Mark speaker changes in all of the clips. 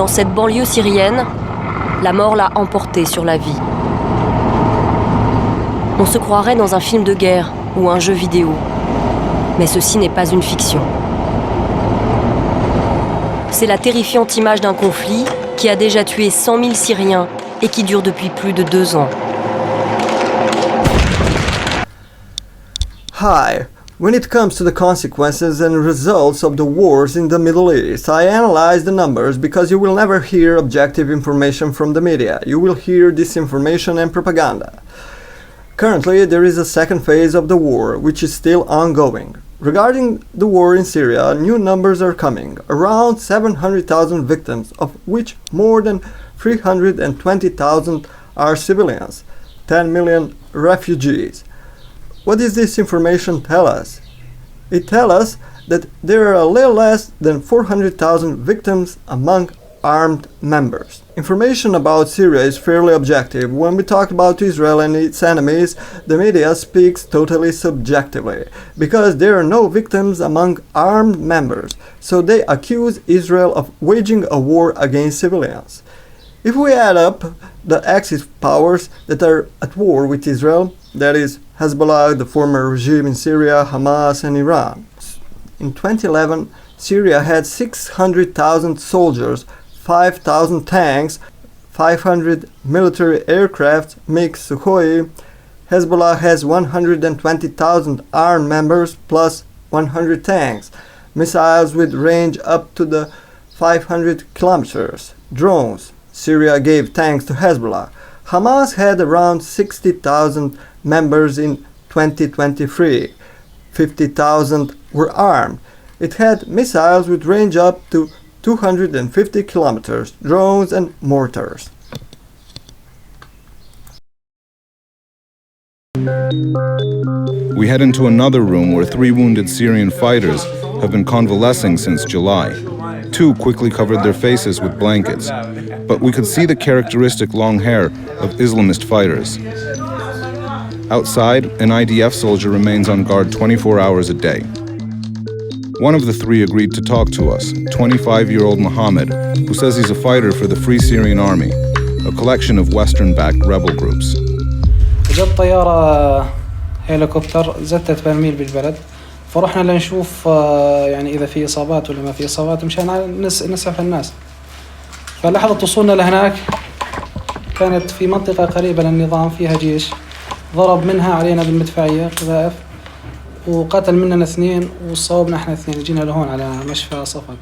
Speaker 1: cette banlieue syrienne, la mort l'a emporté sur la vie. On se croirait dans un film de guerre ou un jeu vidéo. Mais ceci n'est pas une fiction. C'est la terrifiante image d'un conflit qui a déjà tué 100 000 Syriens et qui dure depuis plus de 2 ans.
Speaker 2: Hi. When it comes to the consequences and results of the wars in the Middle East, I analyze the numbers because you will never hear objective information from the media. You will hear disinformation and propaganda. Currently, there is a second phase of the war, which is still ongoing. Regarding the war in Syria, new numbers are coming, around 700,000 victims, of which more than 320,000 are civilians, 10 million refugees. What does this information tell us? It tells us that there are a little less than 400,000 victims among armed members. Information about Syria is fairly objective. When we talk about Israel and its enemies, the media speaks totally subjectively, because there are no victims among armed members, so they accuse Israel of waging a war against civilians. If we add up the Axis powers that are at war with Israel, that is, Hezbollah, the former regime in Syria, Hamas, and Iran. In 2011, Syria had 600,000 soldiers, 5,000 tanks, 500 military aircraft, MiG Sukhoi. Hezbollah has 120,000 armed members plus 100 tanks, missiles with range up to the 500 kilometers, drones. Syria gave tanks to Hezbollah. Hamas had around 60,000 members in 2023. 50,000 were armed. It had missiles with range up to 250 kilometers, drones and mortars.
Speaker 3: We head into another room where 3 wounded Syrian fighters have been convalescing since July. 2 quickly covered their faces with blankets, but we could see the characteristic long hair of Islamist fighters. Outside, an IDF soldier remains on guard 24 hours a day. One of the 3 agreed to talk to us, 25-year-old Mohammed, who says he's a fighter for the Free Syrian Army, a collection of Western-backed rebel groups.
Speaker 4: جت طيارة هليكوبتر زتت برميل بالبلد، فرحنا لنشوف يعني إذا في إصابات ولا ما في إصابات مشان نسعف الناس. فلحظة وصولنا لهناك كانت في منطقة قريبة للنظام فيها جيش، ضرب منها علينا بالمدفعية قذائف وقتل مننا 2 وصوبنا احنا 2 جينا لهون على مشفى صفد.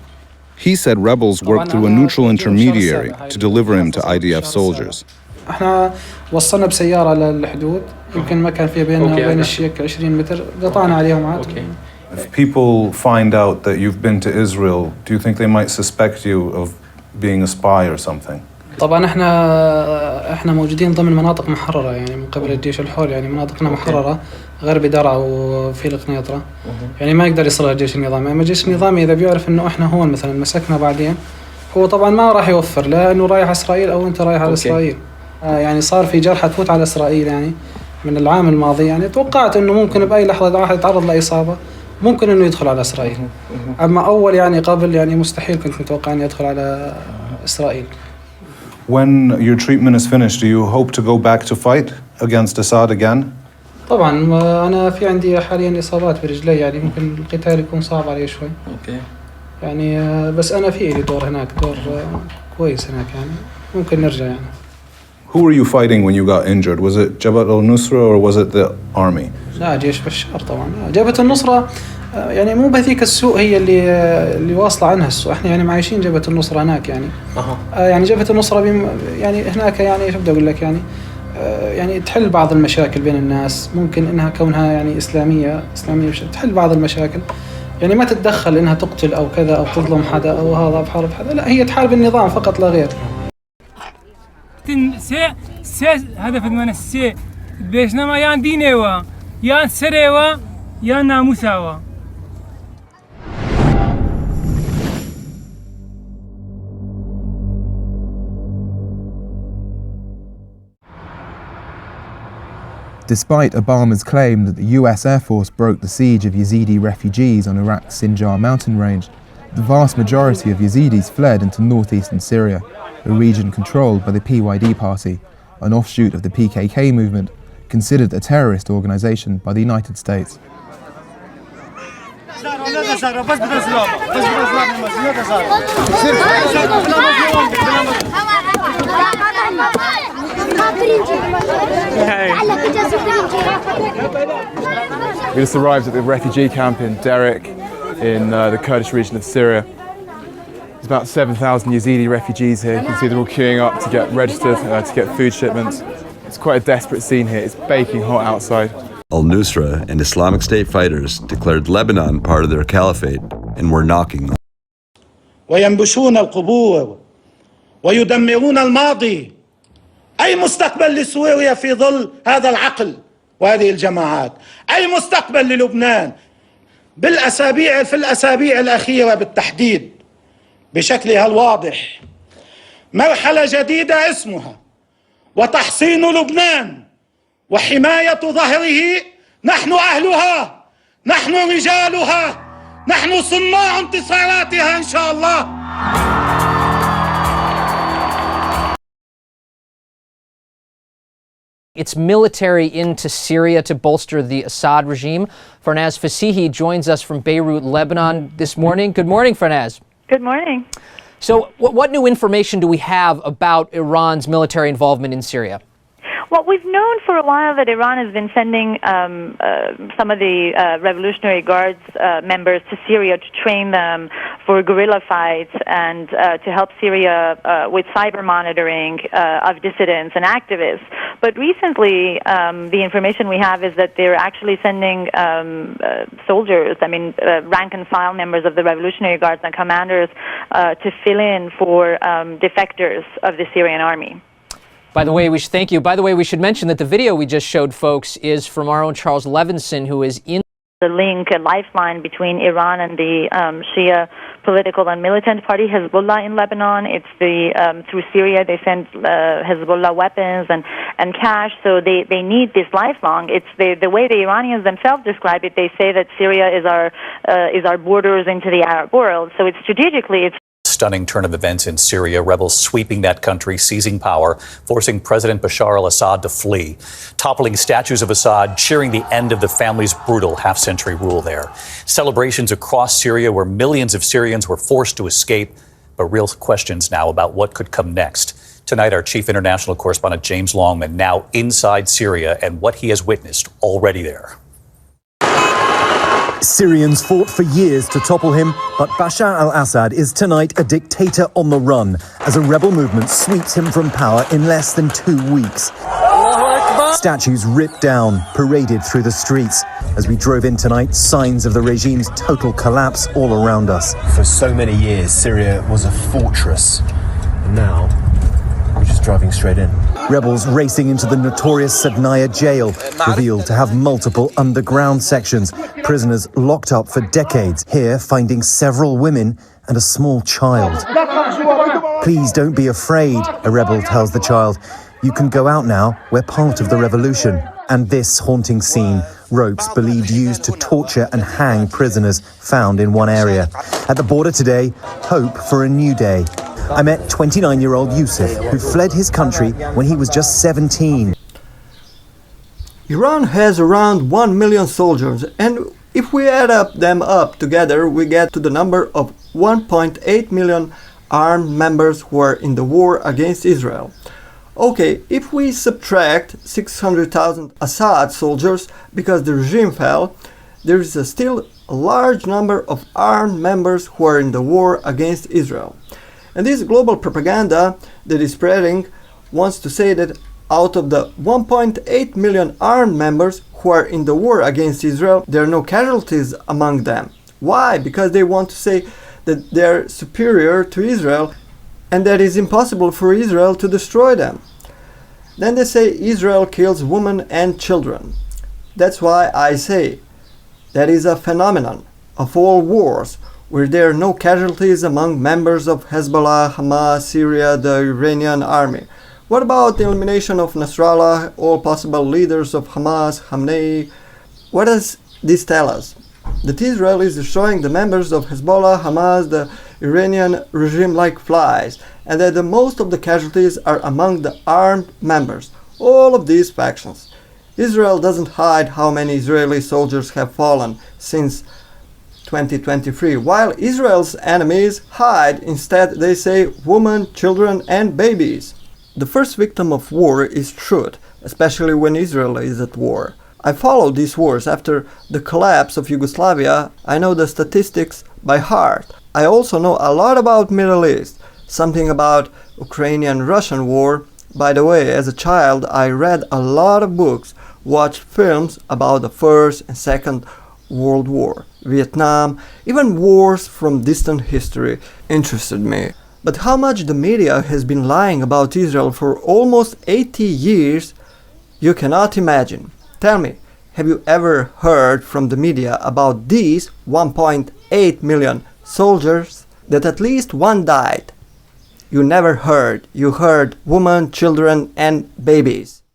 Speaker 3: He said rebels worked through a neutral intermediary to deliver him to IDF soldiers.
Speaker 4: احنا وصلنا بسيارة للحدود، يمكن ما كان فيها بيننا وبين الشيك 20 متر، قطعنا عليهم عاد.
Speaker 5: If people find out that you've been to Israel, do you think they might suspect you of being a spy or something?
Speaker 4: طبعا احنا موجودين ضمن مناطق محررة يعني من قبل الجيش الحر، يعني مناطقنا محررة غرب درعا وفي القنيطرة، يعني ما يقدر يصلها الجيش النظامي. اما الجيش النظامي اذا بيعرف انه احنا هون مثلا مسكنا بعدين، هو طبعا ما راح يوفر لا انه رايح اسرائيل او انت رايح على اسرائيل. يعني صار في جرحى تفوت على اسرائيل يعني من العام الماضي، يعني توقعت انه ممكن باي لحظة واحد يتعرض لاصابة ممكن انه يدخل على اسرائيل. اما اول يعني قبل يعني مستحيل كنت متوقع اني ادخل على اسرائيل.
Speaker 5: When your treatment is finished, do you hope to go back to fight against Assad again?
Speaker 4: طبعا أنا في عندي حاليا إصابات برجلي، يعني ممكن القتال يكون صعب علي شوي. يعني بس أنا في لي دور هناك، دور كويس هناك، يعني ممكن نرجع يعني.
Speaker 5: Who were you fighting when you got injured? Was it Jabhat al-Nusra or was it the army?
Speaker 4: لا جيش بشار طبعا. جبهة النصرة يعني مو بهذيك السوء هي اللي واصلة عنها السوء، احنا يعني معايشين جبهة النصرة هناك يعني. يعني جبهة النصرة يعني هناك يعني شو بدي اقول لك يعني تحل بعض المشاكل بين الناس، ممكن انها كونها يعني اسلامية تحل بعض المشاكل، يعني ما تتدخل انها تقتل او كذا او تظلم حدا او هذا بحارب حدا، لا هي تحارب النظام فقط لا غير.
Speaker 6: هدف من السي بيشنما يان دينيوا يان سريوا يان ناموساوا.
Speaker 7: Despite Obama's claim that the US Air Force broke the siege of Yazidi refugees on Iraq's Sinjar mountain range, The vast majority of Yazidis fled into northeastern Syria, a region controlled by the PYD party, an offshoot of the PKK movement, considered a terrorist organization by the United States. We just arrived at the refugee camp in Derek in the Kurdish region of Syria. There's about 7,000 Yazidi refugees here. You can see they're all queuing up to get registered, to get food shipments. It's quite a desperate scene here. It's baking hot outside.
Speaker 8: Al-Nusra and Islamic State fighters declared Lebanon part of their caliphate and were knocking.
Speaker 9: وينبشون القبور ويدمرون الماضي. أي مستقبل لسوريا في ظل هذا العقل وهذه الجماعات؟ أي مستقبل للبنان؟ في الأسابيع الأخيرة بالتحديد بشكلها الواضح مرحلة جديدة اسمها وتحصين لبنان وحماية ظهره. نحن أهلها، نحن رجالها، نحن صناع انتصاراتها إن شاء الله.
Speaker 10: its military into Syria to bolster the Assad regime. Farnaz Fasihi joins us from Beirut, Lebanon this morning. Good morning, Farnaz.
Speaker 11: Good morning.
Speaker 10: So what new information do we have about Iran's military involvement in Syria?
Speaker 11: Well, we've known for a while that Iran has been sending some of the Revolutionary Guards members to Syria to train them for guerrilla fights and to help Syria with cyber monitoring of dissidents and activists. But recently, the information we have is that they're actually sending soldiers, rank and file members of the Revolutionary Guards and commanders to fill in for defectors of the Syrian army.
Speaker 10: By the way, thank you. By the way, we should mention that the video we just showed folks is from our own Charles Levinson, who is in
Speaker 11: the link, a lifeline between Iran and the Shia political and militant party Hezbollah in Lebanon. It's through Syria they send Hezbollah weapons and cash, so they need this lifeline. It's the way the Iranians themselves describe it. They say that Syria is our borders into the Arab world. So it's strategically
Speaker 12: Stunning turn of events in Syria, rebels sweeping that country, seizing power, forcing President Bashar al-Assad to flee, toppling statues of Assad, cheering the end of the family's brutal half-century rule there. Celebrations across Syria where millions of Syrians were forced to escape, but real questions now about what could come next. Tonight, our chief international correspondent James Longman now inside Syria and what he has witnessed already there.
Speaker 13: Syrians fought for years to topple him, but Bashar al-Assad is tonight a dictator on the run as a rebel movement sweeps him from power in less than 2 weeks. Statues ripped down, paraded through the streets. As we drove in tonight, signs of the regime's total collapse all around us.
Speaker 14: For so many years, Syria was a fortress. And now, we're just driving straight in.
Speaker 13: Rebels racing into the notorious Sadnaya jail, revealed to have multiple underground sections. Prisoners locked up for decades, here finding several women and a small child. Please don't be afraid, a rebel tells the child. You can go out now, we're part of the revolution. And this haunting scene, ropes believed used to torture and hang prisoners found in one area. At the border today, hope for a new day. I met 29-year-old Yusuf, who fled his country when he was just 17.
Speaker 2: Iran has around 1 million soldiers, and if we add them up together, we get to the number of 1.8 million armed members who are in the war against Israel. Okay, if we subtract 600,000 Assad soldiers because the regime fell, there is still a large number of armed members who are in the war against Israel. And this global propaganda that is spreading wants to say that out of the 1.8 million armed members who are in the war against Israel, there are no casualties among them. Why? Because they want to say that they're superior to Israel and that it's impossible for Israel to destroy them. Then they say Israel kills women and children. That's why I say that is a phenomenon of all wars, where there are no casualties among members of Hezbollah, Hamas, Syria, the Iranian army. What about the elimination of Nasrallah, all possible leaders of Hamas, Khamenei? What does this tell us? that Israel is destroying the members of Hezbollah, Hamas, the Iranian regime like flies, and that most of the casualties are among the armed members. All of these factions. Israel doesn't hide how many Israeli soldiers have fallen since 2023, while Israel's enemies hide. Instead, they say women, children, and babies. The first victim of war is truth, especially when Israel is at war. I followed these wars after the collapse of Yugoslavia. I know the statistics by heart. I also know a lot about Middle East, something about Ukrainian-Russian war. By the way, as a child, I read a lot of books, watched films about the First and Second World War, Vietnam, even wars from distant history interested me. But how much the media has been lying about Israel for almost 80 years, you cannot imagine. Tell me, have you ever heard from the media about these 1.8 million soldiers, that at least one died? You never heard. You heard women, children, and babies.